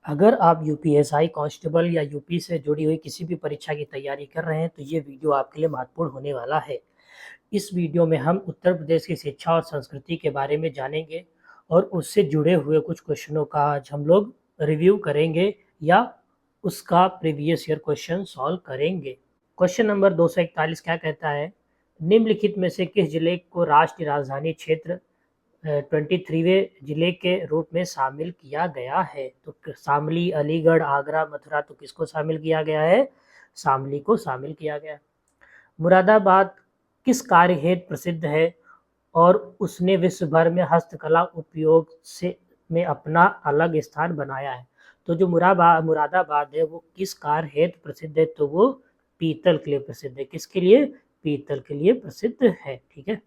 अगर आप UPSI constable या यूपी से जुड़ी हुई किसी भी परीक्षा की तैयारी कर रहे हैं तो ये वीडियो आपके लिए महत्वपूर्ण होने वाला है। इस वीडियो में हम उत्तर प्रदेश की शिक्षा और संस्कृति के बारे में जानेंगे और उससे जुड़े हुए कुछ क्वेश्चनों का आज हम लोग रिव्यू करेंगे या उसका प्रीवियस ईयर क्वेश्चन सॉल्व करेंगे। क्वेश्चन नंबर 241 क्या कहता है? निम्नलिखित में से किस जिले को राष्ट्रीय राजधानी क्षेत्र 23वें जिले के रूप में शामिल किया गया है? तो शामली, अलीगढ़, आगरा, मथुरा, तो किसको शामिल किया गया है? शामली को शामिल किया गया। मुरादाबाद किस कार्य हेतु प्रसिद्ध है और उसने विश्व भर में हस्तकला उपयोग से में अपना अलग स्थान बनाया है? तो जो मुरादाबाद है वो किस कार्य हेतु प्रसिद्ध है? तो वो पीतल के लिए प्रसिद्ध है। किसके लिए? पीतल के लिए प्रसिद्ध है। ठीक है।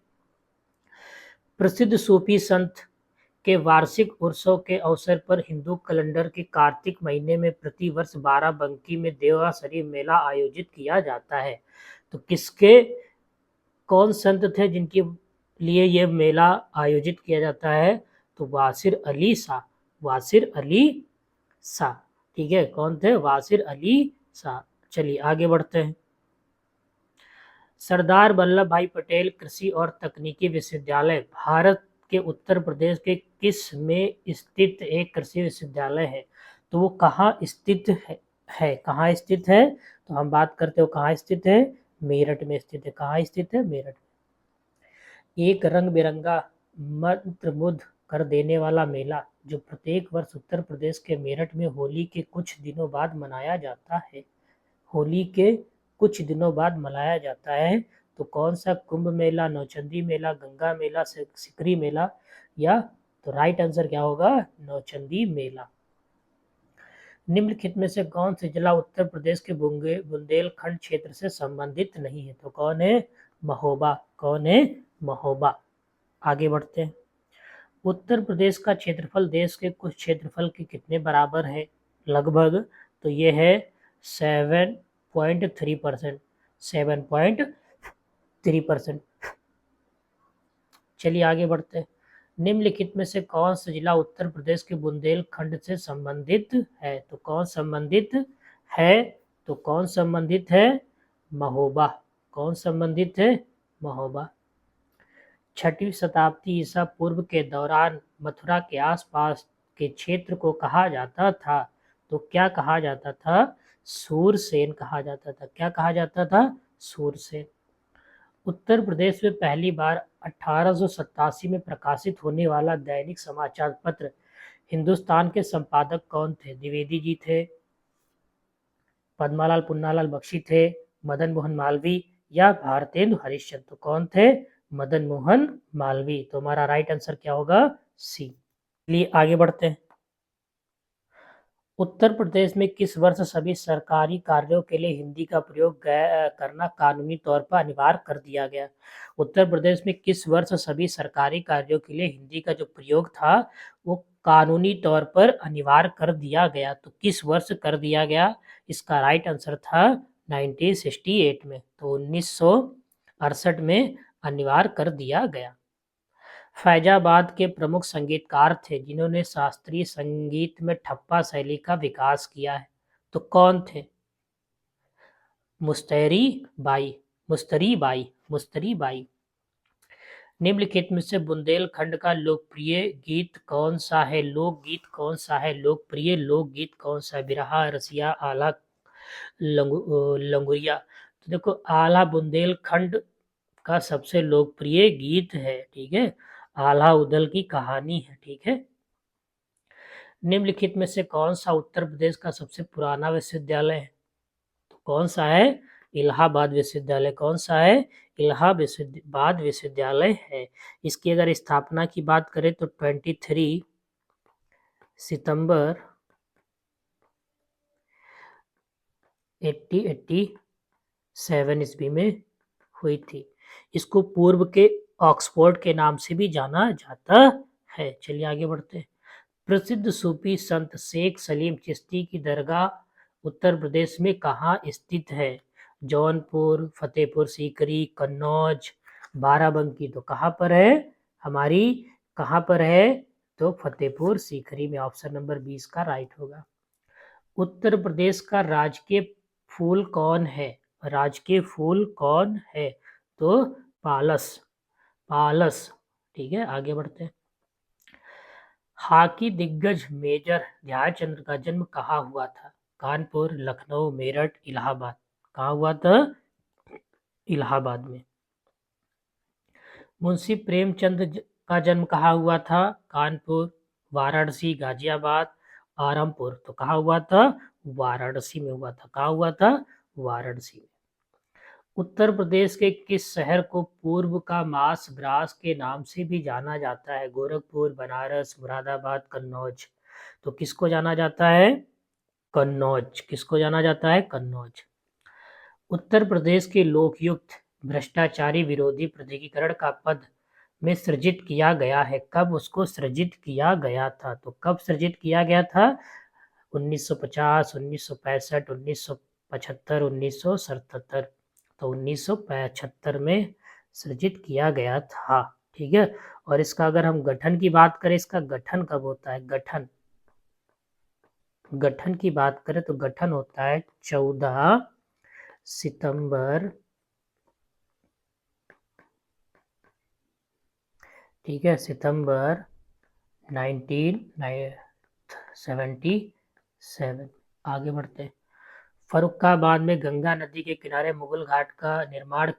प्रसिद्ध सूफी संत के वार्षिक उत्सव के अवसर पर हिंदू कैलेंडर के कार्तिक महीने में प्रति वर्ष बाराबंकी में देवासरी मेला आयोजित किया जाता है। तो कौन संत थे जिनके लिए यह मेला आयोजित किया जाता है? तो वासिर अली शाह। वासिर अली शाह। ठीक है, कौन थे? वासिर अली शाह। चलिए आगे बढ़ते हैं। सरदार वल्लभ भाई पटेल कृषि और तकनीकी विश्वविद्यालय भारत के उत्तर प्रदेश के किस में स्थित एक कृषि विश्वविद्यालय है? तो वो कहाँ स्थित है? कहाँ स्थित है? तो हम बात करते हो कहाँ स्थित है? मेरठ में स्थित है। कहाँ स्थित है? मेरठ में। एक रंग बिरंगा मंत्रमुग्ध कर देने वाला मेला जो प्रत्येक वर्ष उत्तर प्रदेश के मेरठ में होली के कुछ दिनों बाद मनाया जाता है। होली के कुछ दिनों बाद मनाया जाता है। तो कौन सा? कुंभ मेला, नौचंदी मेला, गंगा मेला, सिकरी मेला, या तो राइट आंसर क्या होगा? नौचंदी मेला। निम्नलिखित में से कौन से जिला उत्तर प्रदेश के बुंदेलखंड क्षेत्र से संबंधित नहीं है? तो कौन है? महोबा। कौन है? महोबा। आगे बढ़ते हैं। उत्तर प्रदेश का क्षेत्रफल देश के कुछ क्षेत्रफल के कितने बराबर है? लगभग। तो ये है 7.3%। 7.3%। चलिए आगे बढ़ते हैं। निम्नलिखित में से कौन सा जिला उत्तर प्रदेश के बुंदेलखंड से संबंधित है? तो कौन संबंधित है? तो कौन संबंधित है? महोबा। कौन संबंधित है? महोबा। 6वीं शताब्दी ईसा पूर्व के दौरान मथुरा के आसपास के क्षेत्र को कहा जाता था? तो क्या कहा जाता था? सूरसेन कहा जाता था। क्या कहा जाता था? सूरसेन। उत्तर प्रदेश में पहली बार 1887 में प्रकाशित होने वाला दैनिक समाचार पत्र हिंदुस्तान के संपादक कौन थे? द्विवेदी जी थे, पद्मालाल पुन्नालाल बख्शी थे, मदन मोहन मालवीय, या भारतेंदु हरिश्चंद्र? तो कौन थे? मदन मोहन मालवीय। तो हमारा राइट आंसर क्या होगा? सी। चलिए आगे बढ़ते हैं। उत्तर प्रदेश में किस वर्ष सभी सरकारी कार्यों के लिए हिंदी का प्रयोग करना कानूनी तौर पर अनिवार्य कर दिया गया? उत्तर प्रदेश में किस वर्ष सभी सरकारी कार्यों के लिए हिंदी का जो प्रयोग था वो कानूनी तौर पर अनिवार्य कर दिया गया? तो किस वर्ष कर दिया गया? इसका राइट आंसर था 1968 में। तो 1968 में अनिवार्य कर दिया गया। फैजाबाद के प्रमुख संगीतकार थे जिन्होंने शास्त्रीय संगीत में ठप्पा शैली का विकास किया है? तो कौन थे? मुस्तरी बाई। मुस्तरी बाई। मुस्तरी बाई। निम्नलिखित में से बुंदेलखंड का लोकप्रिय गीत कौन सा है? लोकगीत कौन सा है? लोकप्रिय लोकगीत कौन सा है? बिरहा, रसिया, आला, लंगुरिया? तो देखो, आला बुंदेलखंड का सबसे लोकप्रिय गीत है। ठीक है, आल्हा उदल की कहानी है। ठीक है। निम्नलिखित में से कौन सा उत्तर प्रदेश का सबसे पुराना विश्वविद्यालय है? तो कौन सा है? इलाहाबाद विश्वविद्यालय। कौन सा है? इलाहाबाद विश्वविद्यालय है। इसकी अगर स्थापना की बात करें तो 23 सितंबर 1887 ईस्वी में हुई थी। इसको पूर्व के ऑक्सफोर्ड के नाम से भी जाना जाता है। चलिए आगे बढ़ते हैं। प्रसिद्ध सूफी संत शेख सलीम चिश्ती की दरगाह उत्तर प्रदेश में कहाँ स्थित है? जौनपुर, फतेहपुर सीकरी, कन्नौज, बाराबंकी? तो कहाँ पर है हमारी? कहाँ पर है? तो फतेहपुर सीकरी में। ऑप्शन नंबर 20 का राइट होगा। उत्तर प्रदेश का राजकीय फूल कौन है? राजकीय फूल कौन है? तो पालस, पालस। ठीक है, आगे बढ़ते हैं। हॉकी दिग्गज मेजर ध्यानचंद का जन्म कहाँ हुआ था? कानपुर, लखनऊ, मेरठ, इलाहाबाद। कहाँ हुआ था? इलाहाबाद में। मुंशी प्रेमचंद का जन्म कहाँ हुआ था? कानपुर, वाराणसी, गाजियाबाद, आरामपुर। तो कहाँ हुआ था? वाराणसी में हुआ था। कहाँ हुआ था? वाराणसी में। उत्तर प्रदेश के किस शहर को पूर्व का मास ब्रास के नाम से भी जाना जाता है? गोरखपुर, बनारस, मुरादाबाद, कन्नौज। तो किसको जाना जाता है? कन्नौज। किसको जाना जाता है? कन्नौज। उत्तर प्रदेश के लोकयुक्त भ्रष्टाचारी विरोधी प्राधिकरण का पद में सृजित किया गया है। कब उसको सृजित किया गया था? तो कब सृजित किया गया था? 1950, 1965, 1975, 1977। तो 1975 में सृजित किया गया था। ठीक है, और इसका अगर हम गठन की बात करें, इसका गठन कब होता है? गठन, गठन की बात करें तो गठन होता है 14 सितंबर, ठीक है, सितंबर 1977। आगे बढ़ते हैं। फर्रुखाबाद में गंगा नदी के किनारे मुगल घाट का निर्माण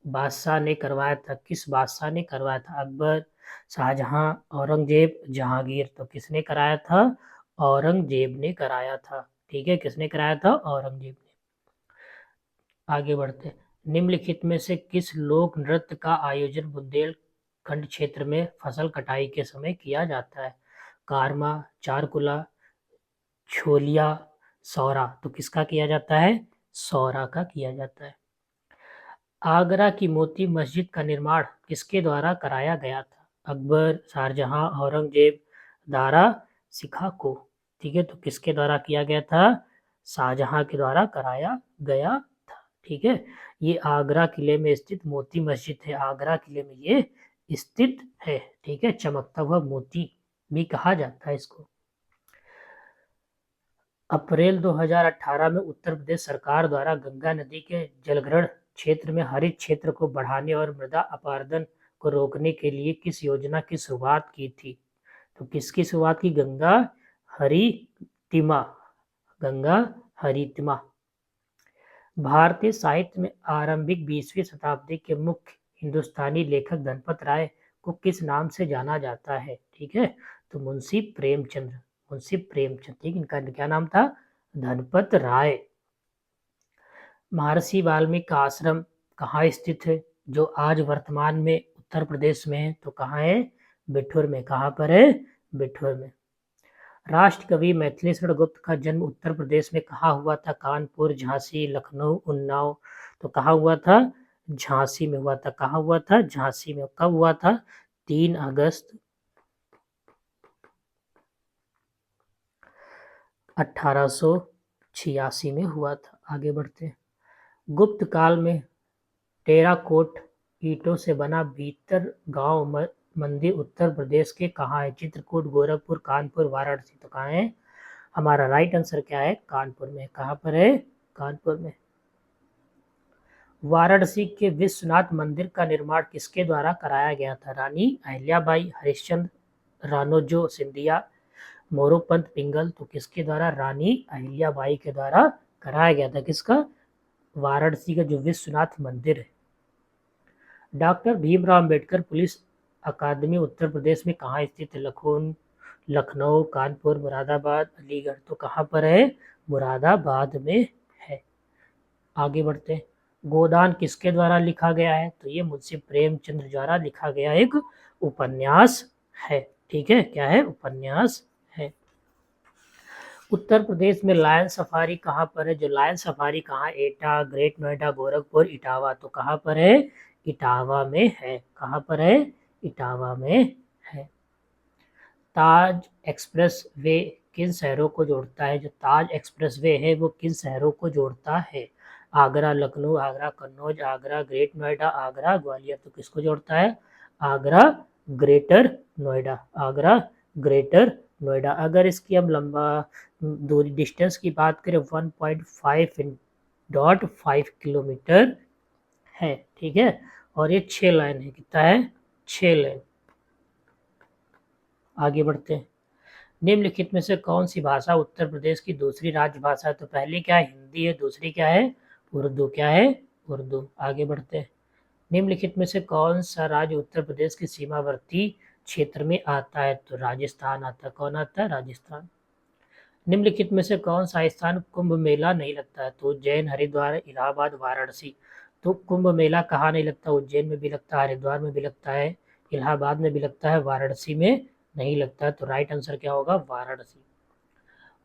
बादशाह ने करवाया था। किस बादशाह ने करवाया था? अकबर, शाहजहां, औरंगजेब, जहांगीर। तो किसने कराया था? औरंगजेब ने कराया था। ठीक है, किसने कराया था? औरंगजेब ने। आगे बढ़ते हैं। निम्नलिखित में से किस लोक नृत्य का आयोजन बुंदेलखंड क्षेत्र में फसल कटाई के समय किया जाता है? कारमा, चारकुला, छोलिया, सौरा। तो किसका किया जाता है? सौरा का किया जाता है। आगरा की मोती मस्जिद का निर्माण किसके द्वारा कराया गया था? अकबर, शाहजहां, औरंगजेब, दारा शिकोह। ठीक है, तो किसके द्वारा किया गया था? शाहजहां के द्वारा कराया गया था। ठीक है, ये आगरा किले में स्थित मोती मस्जिद है। आगरा किले में ये स्थित है। ठीक है, चमकता हुआ मोती भी कहा जाता है इसको। अप्रैल 2018 में उत्तर प्रदेश सरकार द्वारा गंगा नदी के जलग्रहण क्षेत्र में हरित क्षेत्र को बढ़ाने और मृदा अपरदन को रोकने के लिए किस योजना की शुरुआत की थी? तो किसकी शुरुआत की? गंगा हरितिमा, गंगा हरितिमा। भारतीय साहित्य में आरंभिक 20वीं शताब्दी के मुख्य हिंदुस्तानी लेखक धनपत राय को किस नाम से जाना जाता है? ठीक है, तो मुंशी प्रेमचंद्र, मुंशी प्रेमचंद। ठीक, इनका क्या नाम था? धनपत राय। महर्षि वाल्मीकि का आश्रम कहाँ स्थित है, जो आज वर्तमान में उत्तर प्रदेश में है? तो कहाँ है? बिठूर में। कहाँ पर है? बिठूर में। राष्ट्र कवि मैथिलीशरण गुप्त का जन्म उत्तर प्रदेश में कहाँ हुआ था? कानपुर, झांसी, लखनऊ, उन्नाव। तो कहाँ हुआ था? झांसी में हुआ था। कहाँ हुआ था? झांसी में। कब हुआ था? 3 अगस्त 1886 में हुआ था। आगे बढ़ते हैं। गुप्त काल में टेराकोट ईंटों से बना भीतर गांव मंदिर उत्तर प्रदेश के कहाँ है? चित्रकूट, गोरखपुर, कानपुर, वाराणसी। तो कहाँ है? हमारा राइट आंसर क्या है? कानपुर में। कहाँ पर है? कानपुर में। वाराणसी के विश्वनाथ मंदिर का निर्माण किसके द्वारा कराया गया था? रानी अहिल्याबाई, हरिश्चंद्र, रानोजो सिंधिया, मोरोपंत पिंगल। तो किसके द्वारा? रानी अहिल्याबाई के द्वारा कराया गया था। किसका? वाराणसी का जो विश्वनाथ मंदिर है। डॉक्टर भीमराव अंबेडकर पुलिस अकादमी उत्तर प्रदेश में कहाँ स्थित है? लखनऊ, कानपुर, मुरादाबाद, अलीगढ़। तो कहाँ पर है? मुरादाबाद में है। आगे बढ़ते हैं। गोदान किसके द्वारा लिखा गया है? तो ये मुंशी प्रेमचंद्र द्वारा लिखा गया एक उपन्यास है। ठीक है, क्या है? उपन्यास है। उत्तर प्रदेश में लायन सफारी कहाँ पर है? जो लायन सफारी कहाँ? एटा, ग्रेट नोएडा, गोरखपुर, इटावा। तो कहाँ पर है? इटावा में है। कहाँ पर है? इटावा में है। ताज एक्सप्रेस वे किन शहरों को जोड़ता है? जो ताज एक्सप्रेस वे है वो किन शहरों को जोड़ता है? आगरा, लखनऊ, आगरा, कन्नौज, आगरा, ग्रेट नोएडा, आगरा, ग्वालियर। तो किसको जोड़ता है? आगरा, ग्रेटर नोएडा। आगरा, ग्रेटर नोएडा। अगर इसकी हम लंबा दूरी डिस्टेंस की बात करें 1.5 किलोमीटर है, ठीक है। और ये 6 लाइन है, कितना है 6 लाइन। आगे बढ़ते हैं। निम्नलिखित में से कौन सी भाषा उत्तर प्रदेश की दूसरी राजभाषा है? तो पहली क्या है हिंदी है, दूसरी क्या है उर्दू, क्या है उर्दू। आगे बढ़ते हैं। निम्नलिखित में से कौन सा राज्य उत्तर प्रदेश के सीमावर्ती क्षेत्र में आता है? तो राजस्थान आता है। कौन आता है? राजस्थान। निम्नलिखित में से कौन सा स्थान कुंभ मेला नहीं लगता है? तो उज्जैन, हरिद्वार, इलाहाबाद, वाराणसी। तो कुंभ मेला कहाँ नहीं लगता? उज्जैन में भी लगता है, हरिद्वार में भी लगता है, इलाहाबाद में भी लगता है, वाराणसी में नहीं लगता है। तो राइट आंसर क्या होगा? वाराणसी।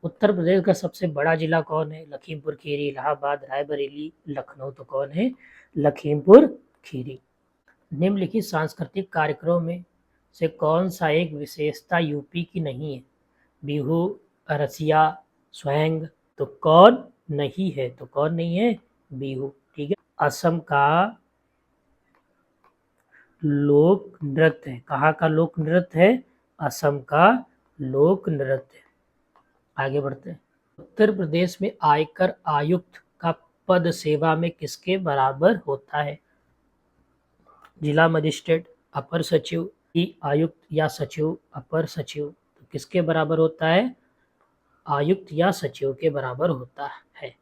उत्तर प्रदेश का सबसे बड़ा जिला कौन है? लखीमपुर खीरी, इलाहाबाद, रायबरेली, लखनऊ। तो कौन है? लखीमपुर खीरी। निम्नलिखित सांस्कृतिक कार्यक्रमों में से कौन सा एक विशेषता यूपी की नहीं है? बिहू, रसिया, स्वैंग। तो कौन नहीं है? तो कौन नहीं है? बिहू, ठीक है। असम का लोक नृत्य है। कहाँ का लोक नृत्य है? असम का लोक नृत्य है। आगे बढ़ते हैं। उत्तर प्रदेश में आयकर आयुक्त का पद सेवा में किसके बराबर होता है? जिला मजिस्ट्रेट, अपर सचिव, आयुक्त या सचिव, अपर सचिव। तो किसके बराबर होता है? आयुक्त या सचिव के बराबर होता है।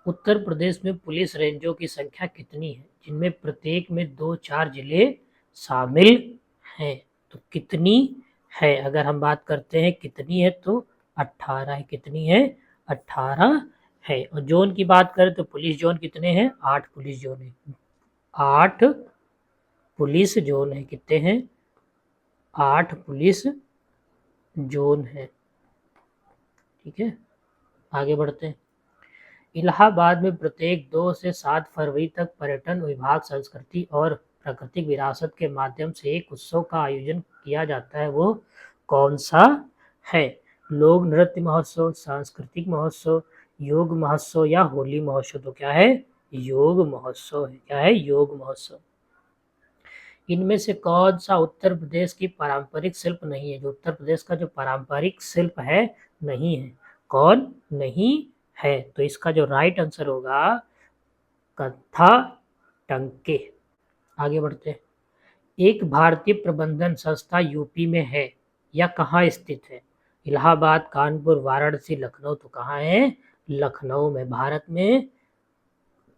उत्तर प्रदेश में पुलिस रेंजों की संख्या कितनी है, जिनमें प्रत्येक में 2-4 जिले शामिल हैं? तो कितनी है? अगर हम बात करते हैं कितनी है तो 18 है। कितनी है? 18 है। और जोन की बात करें तो पुलिस जोन कितने हैं? 8 पुलिस जोन है। 8 पुलिस जोन है। कितने हैं? 8 पुलिस जोन है, ठीक है। आगे बढ़ते हैं। इलाहाबाद में प्रत्येक 2 से 7 फरवरी तक पर्यटन विभाग संस्कृति और प्राकृतिक विरासत के माध्यम से एक उत्सव का आयोजन किया जाता है, वो कौन सा है? लोक नृत्य महोत्सव, सांस्कृतिक महोत्सव, योग महोत्सव या होली महोत्सव। तो क्या है? योग महोत्सव है। क्या है? योग महोत्सव। इनमें से कौन सा उत्तर प्रदेश की पारंपरिक शिल्प नहीं है? जो उत्तर प्रदेश का जो पारंपरिक शिल्प है नहीं है, कौन नहीं है? तो इसका जो राइट आंसर होगा कत्था टंके। आगे बढ़ते हैं। एक भारतीय प्रबंधन संस्था यूपी में है या कहाँ स्थित है? इलाहाबाद, कानपुर, वाराणसी, लखनऊ। तो कहाँ है? लखनऊ में। भारत में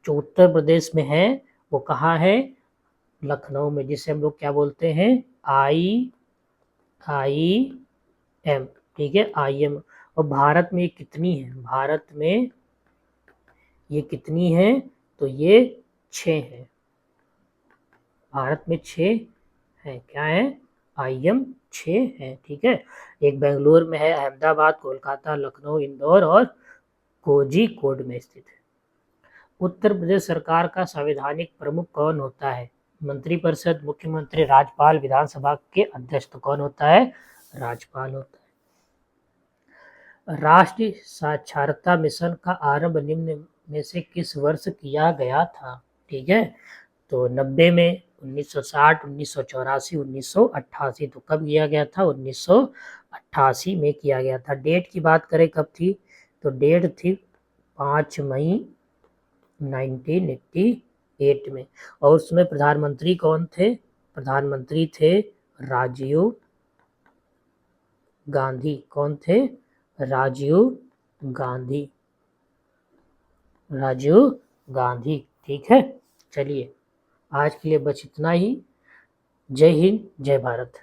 जो उत्तर प्रदेश में है वो कहाँ है? लखनऊ में, जिसे हम लोग क्या बोलते हैं? IIM, ठीक है, IIM। और भारत में ये कितनी है? भारत में ये कितनी है? तो ये 6 है। भारत में 6 है। क्या है? IIM 6 है, ठीक है। एक बेंगलुरु में है, अहमदाबाद, कोलकाता, लखनऊ, इंदौर और कोझिकोड में स्थित है। उत्तर प्रदेश सरकार का संवैधानिक प्रमुख कौन होता है? मंत्रिपरिषद, मुख्यमंत्री, राज्यपाल, विधानसभा के अध्यक्ष। तो कौन होता है? राज्यपाल होता है। राष्ट्रीय साक्षरता मिशन का आरंभ निम्न में से किस वर्ष किया गया था? ठीक है, तो 90 में, 1960, 1984, 1988। तो कब किया गया था? 1988 में किया गया था। डेट की बात करें कब थी, तो डेट थी 5 मई 1988 में। और उसमें प्रधानमंत्री कौन थे? प्रधानमंत्री थे राजीव गांधी। कौन थे? राजीव गांधी। राजीव गांधी, ठीक है। चलिए, आज के लिए बस इतना ही। जय हिंद, जय भारत।